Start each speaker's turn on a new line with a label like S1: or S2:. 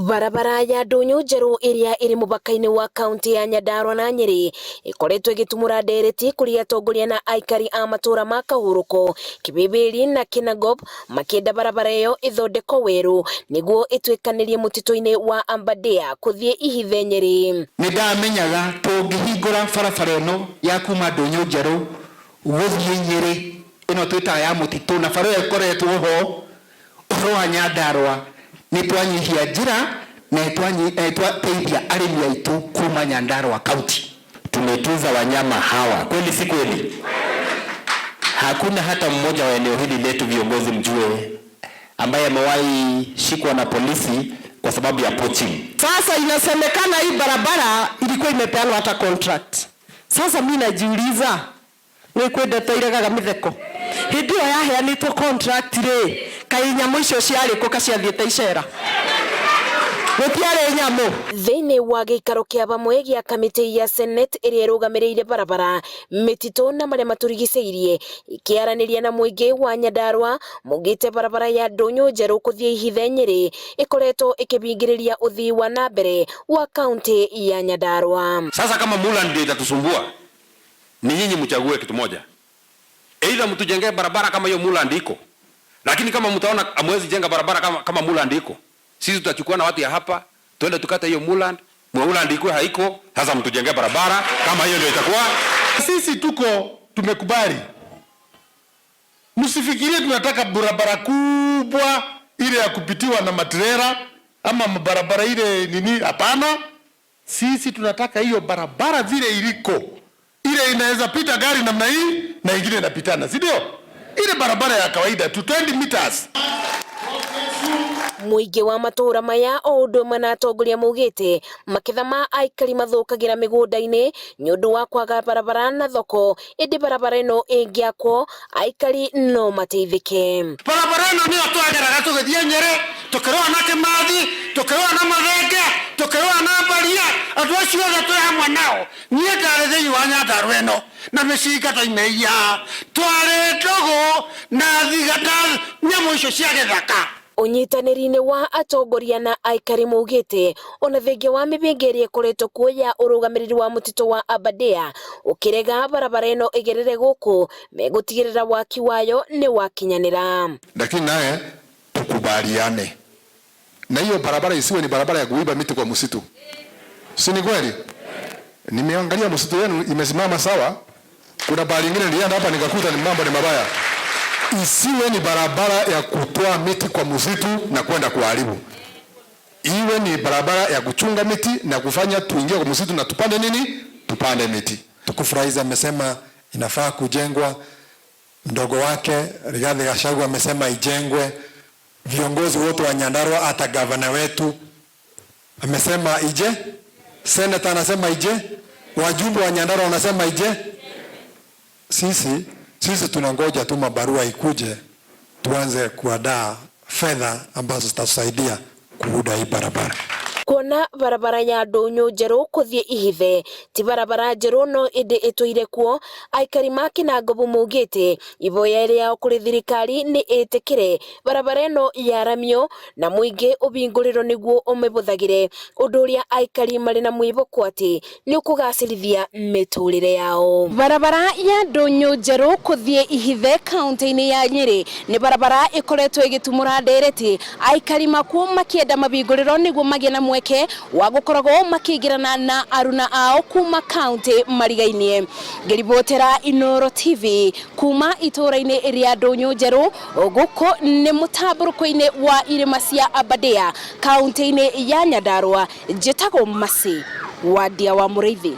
S1: Barabara ya Ndũnyũ Njerũ iria iri mubaka-ini wa kaunti ya Nyandarua na Nyeri ikoretwo igitumura ndereti kuri atongoria na aikari a matura ma Kahuruko, Kibibiri na Kinangop makienda barabara iyo ithondeko weru niguo itwikanirie mutito-ini wa Aberdare kuthie ihithe Nyeri.
S2: Nindamenyaga tungihingura barabara ino ya kuma Ndũnyũ Njerũ guthie Nyeri ino twitaga ya mutito na barabara ikoretwo ho uhoro wa Nyandarua nitwanyihia njira na twateithia arimi aitu kuma Nyandarua County.
S3: Tumetunza wanyama hawa, kweli si kweli? Hakuna hata mmoja wa eneo hili letu viongozi mjue ambaye amewahi shikwa na polisi kwa sababu ya poaching.
S4: Sasa inasemekana hii barabara ilikuwa imepeanwa hata contract. Sasa mimi najiuliza ni kwenda tairaga mitheko hindi ya yaheanitwo contract ri kai nyamũ icio ciarĩ kũ kaciathiĩte icera gũtiarĩ nyamũ.
S1: Thĩinĩ wa gĩikaro kĩa bamwe gĩa kamĩtĩ ya Senate ĩrĩa ĩrũgamĩrĩire barabara, mĩtitũ na marĩa matũrigicĩirie ikĩaranĩria na mũingĩ wa Nyandarua mugĩte barabara ya Ndũnyũ Njerũ kuthie ihithe Nyeri ikoretwo ikibingĩrĩria uthii wa nambere wa kaunti ya Nyandarua.
S5: Sasa kama Muland ndio itatusumbua, ni nyinyi mchague kitu moja. Aidha mtujengee barabara kama hiyo Muland iko. Lakini kama mtaona amwezi jenga barabara kama Muland iko, sisi tutachukua na watu ya hapa tuende tukata hiyo Muland iko haiko. Sasa mtujengee barabara kama hiyo ndio itakuwa.
S6: Sisi tumekubali. Msifikirie tunataka barabara kubwa ile ya kupitiwa na matrela ama barabara ile nini, hapana. Sisi tunataka hiyo barabara vile iliko. Ile inaweza pita gari namna hii na ingine inapitana, si ndio? Ile barabara ya kawaida tu 20 meters.
S1: Muingi wa matura maya o undu umwe na atongoria mugite makitha ma aikari mathukagira migunda-ini nyundu wa kwaga barabara na thoko, indi barabara ino ingiakwo aikari no mateithike.
S2: Barabara ino niyo twageraga tugithie Nyeri, tukiroa na Kimathi, tukiroa na Mathenge, tukiroa na Mbaria, andu acio othe twi hamwe nao. Nie ndari thiini wa Nyandarua ino na mĩcinga twaimĩia twari ndogo na thigata nyamũ icio cia gĩthaka.
S1: Unyitanĩri-inĩ wa atongoria na aikari mugite ona thengia wa mĩbĩngĩri ĩkoretwo kuo ya ũrũgamĩrĩri wa mũtitũ wa Aberdare ukirega barabara ĩno ĩgerere gũkũ megũtigĩrĩra waki wayo ni wakinyanĩra.
S6: Lakini naye tukubaliane na hiyo barabara isiwe ni barabara ya kuiba miti kwa msitu, si ni kweli? Nimeangalia msitu wenu imesimama sawa. Kuna bahari nyingine nilienda hapa nikakuta ni mambo ni mabaya. Isiwe ni barabara ya kutoa miti kwa msitu na kwenda kuharibu. Iwe ni barabara ya kuchunga miti na kufanya tuingie kwa msitu na tupande nini? Tupande miti.
S7: Tukufurahiza amesema inafaa kujengwa. Mdogo wake Rigathi Gachagua amesema ijengwe. Viongozi wote wa Nyandarua hata gavana wetu amesema ije. Senator anasema ije. Wajumbe wa Nyandarua wanasema ije. Sisi tunangoja tu mabarua ikuje tuanze kuandaa fedha ambazo zitasaidia kuuda hii barabara.
S1: Kuona barabara ya Ndũnyũ Njerũ kuthie ihithe ti barabara njerũ no indi itũire kuo, aikari ma Kinangop mugite ivoya rĩao kuri thirikari ni itikire barabara ĩno yaramio na muingi ubingũrĩrwo niguo umebuthagire, undu uria aikari mari na mwiboko ati ni ukugacirithia miturire yao. Barabara ya Ndũnyũ Njerũ kuthie ihithe kaunti-ini ya Nyeri ni barabara ikoretwo igitumura ndereti aikari makuo makienda mabingũrĩrwo niguo magie na mweke wa gukoragwo makigirana na aruna ao kuma kaunti marigainie. Ngiribotera Inooro TV kuma itura-ini ria Ndũnyũ Njerũ guko ni mutaburuko-ini wa irima cia Aberdare kaunti-ini ya Nyandarua. Njĩtagwo Mercy Wandia wa Mũrĩithi.